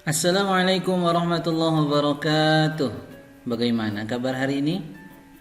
Assalamualaikum warahmatullahi wabarakatuh. Bagaimana kabar hari ini?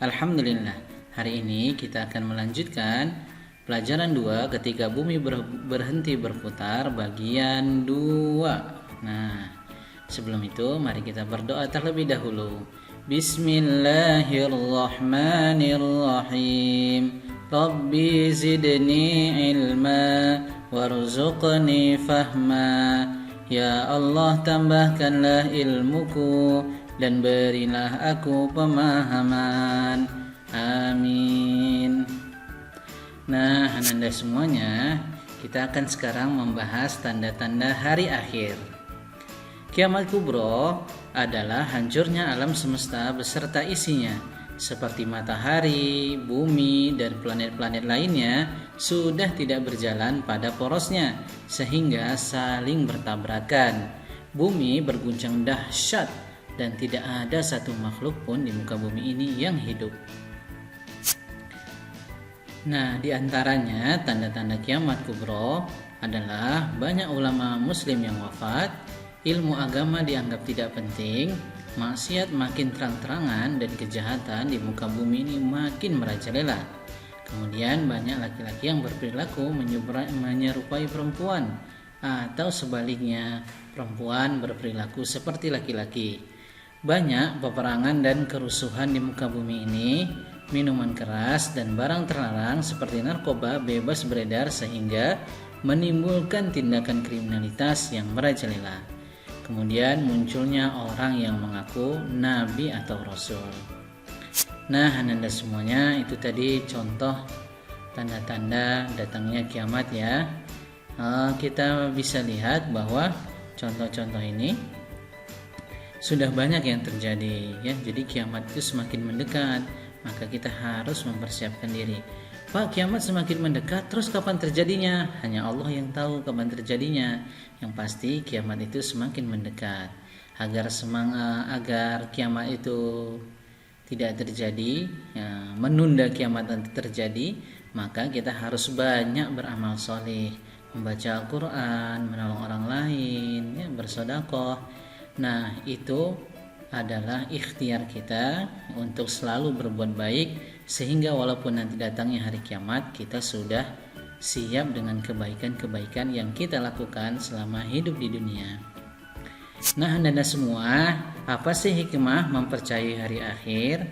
Alhamdulillah. Hari ini kita akan melanjutkan pelajaran 2 ketika bumi berhenti berputar bagian 2. Nah, sebelum itu mari kita berdoa terlebih dahulu. Bismillahirrahmanirrahim. Rabbi zidni ilma warzuqni fahma. Ya Allah, tambahkanlah ilmuku dan berilah aku pemahaman. Amin. Nah, Ananda semuanya, kita akan sekarang membahas tanda-tanda hari akhir. Kiamat kubro adalah hancurnya alam semesta beserta isinya, seperti matahari, bumi, dan planet-planet lainnya sudah tidak berjalan pada porosnya, sehingga saling bertabrakan. Bumi berguncang dahsyat dan tidak ada satu makhluk pun di muka bumi ini yang hidup. Nah, di antaranya tanda-tanda kiamat kubro adalah banyak ulama muslim yang wafat, ilmu agama dianggap tidak penting, maksiat makin terang-terangan, dan kejahatan di muka bumi ini makin merajalela. Kemudian banyak laki-laki yang berperilaku menyerupai perempuan, atau sebaliknya perempuan berperilaku seperti laki-laki. Banyak peperangan dan kerusuhan di muka bumi ini. Minuman keras dan barang terlarang seperti narkoba bebas beredar sehingga menimbulkan tindakan kriminalitas yang merajalela. Kemudian munculnya orang yang mengaku nabi atau rasul. Nah, Ananda semuanya, itu tadi contoh tanda-tanda datangnya kiamat ya. Kita bisa lihat bahwa contoh-contoh ini sudah banyak yang terjadi ya. Jadi kiamat itu semakin mendekat, maka kita harus mempersiapkan diri. Pak, kiamat semakin mendekat, terus kapan terjadinya? Hanya Allah yang tahu kapan terjadinya. Yang pasti kiamat itu semakin mendekat. Agar kiamat itu tidak terjadi, ya, menunda kiamat nanti terjadi, maka kita harus banyak beramal soleh, membaca Al-Quran, menolong orang lain, ya, bersedekah. Nah, itu adalah ikhtiar kita untuk selalu berbuat baik, sehingga walaupun nanti datangnya hari kiamat, kita sudah siap dengan kebaikan-kebaikan yang kita lakukan selama hidup di dunia. Nah, Anda semua, apa sih hikmah mempercayai hari akhir?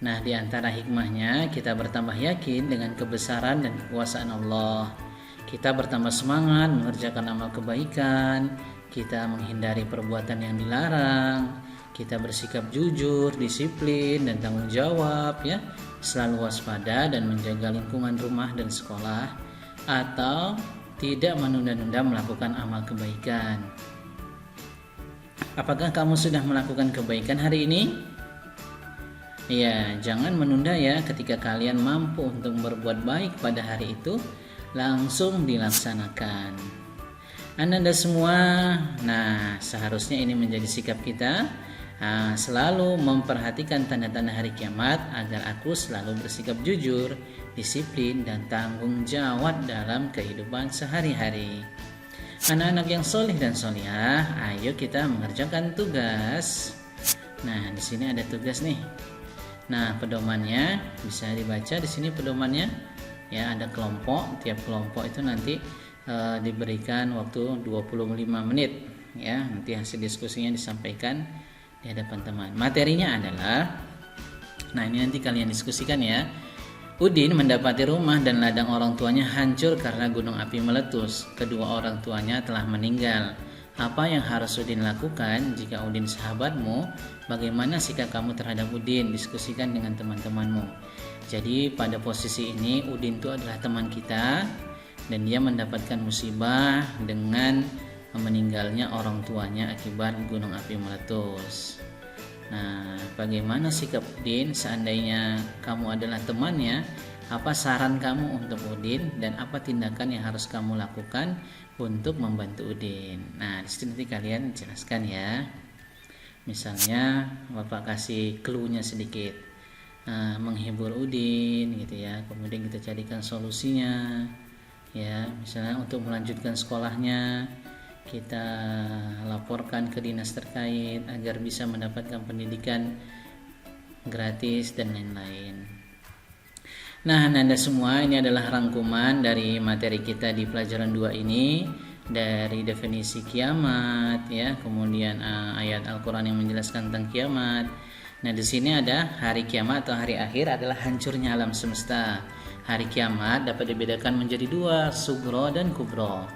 Nah, di antara hikmahnya kita bertambah yakin dengan kebesaran dan kekuasaan Allah. Kita bertambah semangat mengerjakan amal kebaikan, kita menghindari perbuatan yang dilarang, kita bersikap jujur, disiplin, dan tanggung jawab ya, selalu waspada dan menjaga lingkungan rumah dan sekolah, atau tidak menunda-nunda melakukan amal kebaikan. Apakah kamu sudah melakukan kebaikan hari ini? Ya, jangan menunda ya. Ketika kalian mampu untuk berbuat baik pada hari itu, langsung dilaksanakan. Anda semua, nah seharusnya ini menjadi sikap kita. Selalu memperhatikan tanda-tanda hari kiamat agar aku selalu bersikap jujur, disiplin, dan tanggung jawab dalam kehidupan sehari-hari. Anak-anak yang soleh dan solihah, ayo kita mengerjakan tugas. Nah, di sini ada tugas nih. Nah, pedomannya bisa dibaca di sini pedomannya. Ya, ada kelompok. Tiap kelompok itu nanti diberikan waktu 25 menit. Ya, nanti hasil diskusinya disampaikan di hadapan teman. Materinya adalah, nah ini nanti kalian diskusikan ya. Udin mendapati rumah dan ladang orang tuanya hancur karena gunung api meletus. Kedua orang tuanya telah meninggal. Apa yang harus Udin lakukan? Jika Udin sahabatmu, bagaimana sikap kamu terhadap Udin? Diskusikan dengan teman-temanmu. Jadi pada posisi ini Udin itu adalah teman kita, dan dia mendapatkan musibah dengan meninggalnya orang tuanya akibat gunung api meletus. Nah, bagaimana sikap Udin seandainya kamu adalah temannya? Apa saran kamu untuk Udin dan apa tindakan yang harus kamu lakukan untuk membantu Udin? Nah, di sini nanti kalian jelaskan ya. Misalnya Bapak kasih clue-nya sedikit, menghibur Udin gitu ya. Kemudian kita carikan solusinya. Ya, misalnya untuk melanjutkan sekolahnya kita laporkan ke dinas terkait agar bisa mendapatkan pendidikan gratis dan lain-lain. Nah, Anda semua, ini adalah rangkuman dari materi kita di pelajaran 2 ini, dari definisi kiamat ya, kemudian ayat Al-Qur'an yang menjelaskan tentang kiamat. Nah, di sini ada hari kiamat atau hari akhir adalah hancurnya alam semesta. Hari kiamat dapat dibedakan menjadi 2, sugro dan kubro.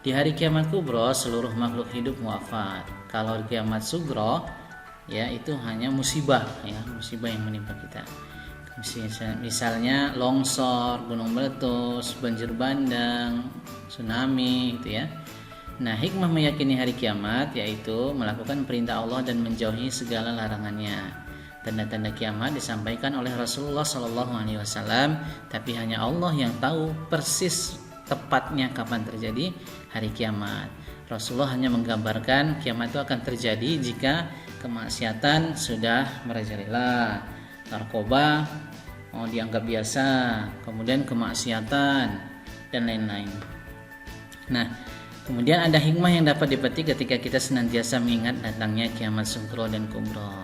Di hari kiamat kubro seluruh makhluk hidup wafat. Kalau kiamat sugro ya itu hanya musibah ya, musibah yang menimpa kita. Misalnya longsor, gunung meletus, banjir bandang, tsunami gitu ya. Nah, hikmah meyakini hari kiamat yaitu melakukan perintah Allah dan menjauhi segala larangannya. Tanda-tanda kiamat disampaikan oleh Rasulullah SAW, tapi hanya Allah yang tahu persis tepatnya kapan terjadi hari kiamat. Rasulullah hanya menggambarkan kiamat itu akan terjadi jika kemaksiatan sudah merajalela, narkoba dianggap biasa, kemudian kemaksiatan dan lain-lain. Nah, kemudian ada hikmah yang dapat dipetik ketika kita senantiasa mengingat datangnya kiamat sugro dan kubro.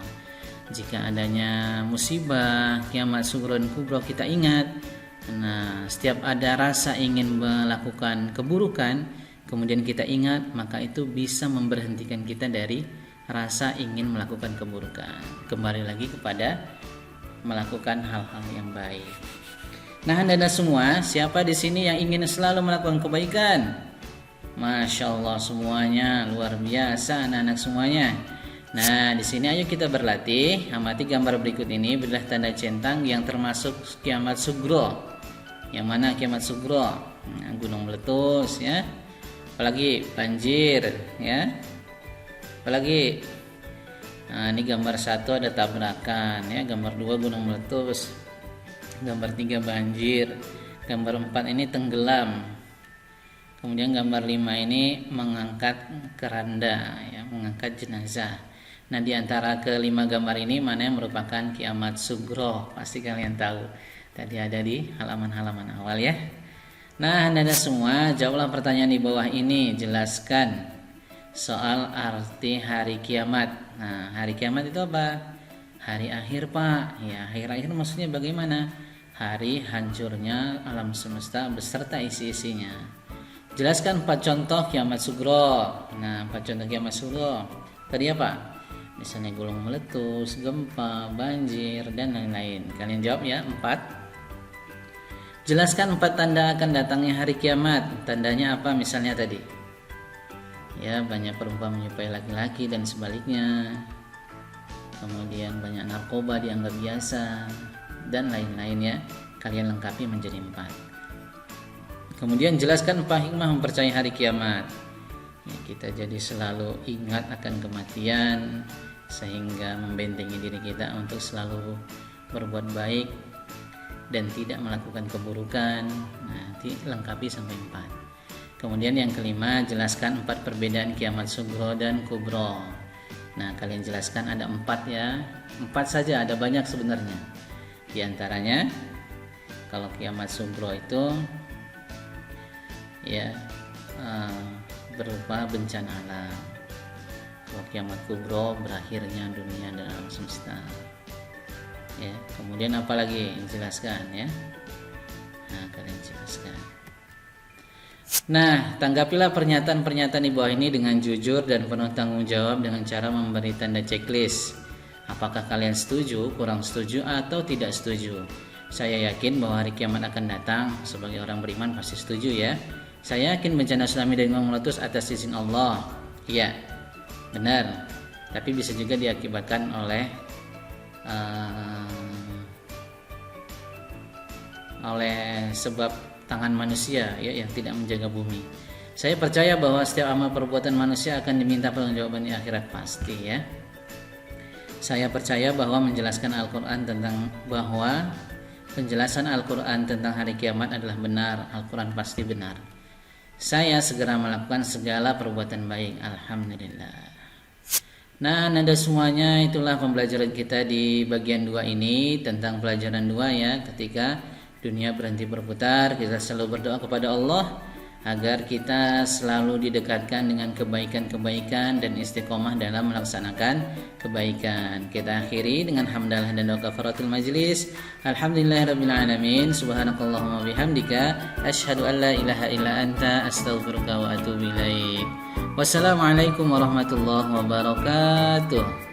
Jika adanya musibah, kiamat sugro dan kubro kita ingat. Nah, setiap ada rasa ingin melakukan keburukan, kemudian kita ingat, maka itu bisa memberhentikan kita dari rasa ingin melakukan keburukan. Kembali lagi kepada melakukan hal-hal yang baik. Nah, Anda semua, siapa di sini yang ingin selalu melakukan kebaikan? Masya Allah, semuanya luar biasa, anak-anak semuanya. Nah, di sini ayo kita berlatih. Amati gambar berikut ini, berilah tanda centang yang termasuk kiamat sugro. Yang mana kiamat sugro? Nah, gunung meletus ya. Apalagi banjir ya. Apalagi ini gambar 1 ada tabrakan ya, gambar 2 gunung meletus, gambar 3 banjir, gambar 4 ini tenggelam. Kemudian gambar 5 ini mengangkat keranda ya, mengangkat jenazah. Nah, di antara kelima gambar ini mana yang merupakan kiamat sugro? Pasti kalian tahu. Tadi ada di halaman-halaman awal ya. Nah, Anda semua jawablah pertanyaan di bawah ini. Jelaskan soal arti hari kiamat. Nah, hari kiamat itu apa? Hari akhir, Pak. Ya, akhir-akhir maksudnya bagaimana? Hari hancurnya alam semesta beserta isi-isinya. Jelaskan 4 contoh kiamat sugro. Nah, 4 contoh kiamat sugro. Tadi apa? Misalnya gunung meletus, gempa, banjir, dan lain-lain. Kalian jawab ya, 4. Jelaskan 4 tanda akan datangnya hari kiamat. Tandanya apa misalnya tadi? Ya, banyak perempuan menyupai laki-laki dan sebaliknya. Kemudian banyak narkoba dianggap biasa dan lain-lain ya. Kalian lengkapi menjadi 4. Kemudian jelaskan 4 hikmah mempercayai hari kiamat. Ya, kita jadi selalu ingat akan kematian sehingga membentengi diri kita untuk selalu berbuat baik dan tidak melakukan keburukan. Nah, lengkapi sampai 4. Kemudian yang kelima, jelaskan 4 perbedaan kiamat sugro dan kubro. Nah, kalian jelaskan ada 4 ya. 4 saja, ada banyak sebenarnya. Di antaranya, kalau kiamat sugro itu ya berupa bencana alam. Kalau kiamat kubro berakhirnya dunia dan alam semesta. Ya, kemudian apa lagi jelaskan ya. Nah, kalian jelaskan. Nah, tanggapilah pernyataan-pernyataan di bawah ini dengan jujur dan penuh tanggung jawab dengan cara memberi tanda checklist. Apakah kalian setuju, kurang setuju, atau tidak setuju? Saya yakin bahwa hari kiamat akan datang. Sebagai orang beriman pasti setuju ya. Saya yakin bencana tsunami dan gunung meletus atas izin Allah. Iya, benar. Tapi bisa juga diakibatkan oleh sebab tangan manusia ya yang tidak menjaga bumi. Saya percaya bahwa setiap amal perbuatan manusia akan diminta pertanggungjawaban di akhirat pasti ya. Saya percaya bahwa menjelaskan Al-Qur'an tentang bahwa penjelasan Al-Qur'an tentang hari kiamat adalah benar. Al-Qur'an pasti benar. Saya segera melakukan segala perbuatan baik. Alhamdulillah. Nah, Anda semuanya, itulah pembelajaran kita di bagian 2 ini tentang pelajaran 2 ya. Ketika dunia berhenti berputar, kita selalu berdoa kepada Allah agar kita selalu didekatkan dengan kebaikan-kebaikan dan istiqomah dalam melaksanakan kebaikan. Kita akhiri dengan hamdalah dan doa kafaratul majlis. Alhamdulillahirabbil alamin. Subhanakallahumma bihamdika asyhadu an la ilaha illa anta astaghfiruka wa atubu ilaik. Wassalamualaikum warahmatullahi wabarakatuh.